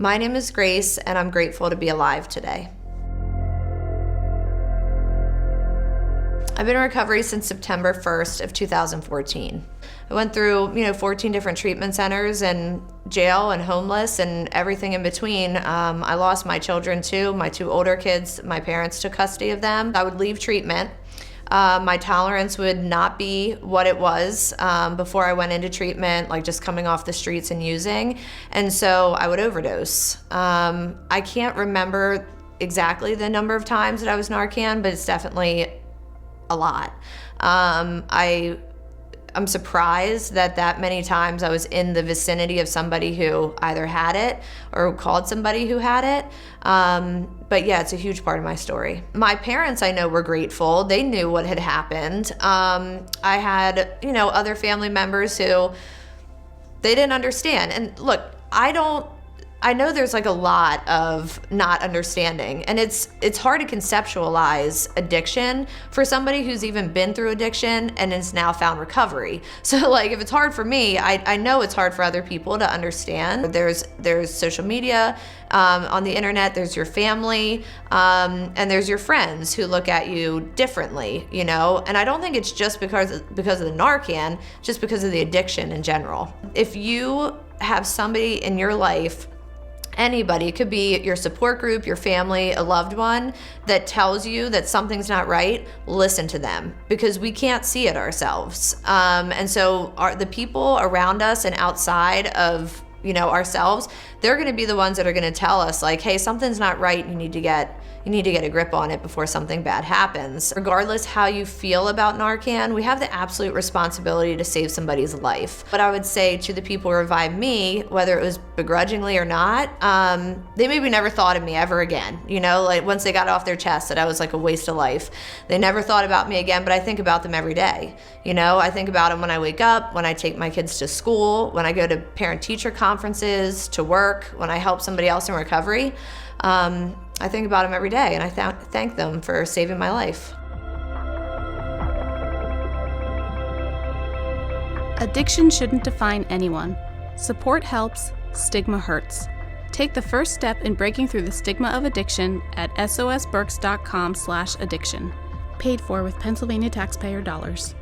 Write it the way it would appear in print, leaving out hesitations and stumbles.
My name is Grace, and I'm grateful to be alive today. I've been in recovery since September 1st of 2014. I went through, 14 different treatment centers and jail and homeless and everything in between. I lost my children too, my 2 older kids. My parents took custody of them. I would leave treatment. My tolerance would not be what it was before I went into treatment, like just coming off the streets and using. And so I would overdose. I can't remember exactly the number of times that I was Narcan, but it's definitely a lot. I'm surprised that many times I was in the vicinity of somebody who either had it or called somebody who had it. But yeah, it's a huge part of my story. My parents, I know, were grateful. They knew what had happened. I had, other family members who they didn't understand. And look, I know there's like a lot of not understanding, and it's hard to conceptualize addiction for somebody who's even been through addiction and has now found recovery. So like, if it's hard for me, I know it's hard for other people to understand. There's social media, on the internet, there's your family, and there's your friends who look at you differently, and I don't think it's just because of the Narcan, just because of the addiction in general. If you have somebody in your life, anybody, it could be your support group, your family, a loved one, that tells you that something's not right, listen to them, because we can't see it ourselves. And so the people around us and outside of ourselves, they're going to be the ones that are going to tell us like, hey, something's not right. You need to get a grip on it before something bad happens. Regardless how you feel about Narcan, we have the absolute responsibility to save somebody's life. But I would say to the people who revived me, whether it was begrudgingly or not, they maybe never thought of me ever again. Like once they got off their chest that I was like a waste of life, they never thought about me again, but I think about them every day. I think about them when I wake up, when I take my kids to school, when I go to parent-teacher conferences, to work, when I help somebody else in recovery. I think about them every day, and I thank them for saving my life. Addiction shouldn't define anyone. Support helps. Stigma hurts. Take the first step in breaking through the stigma of addiction at sosberks.com/addiction. Paid for with Pennsylvania taxpayer dollars.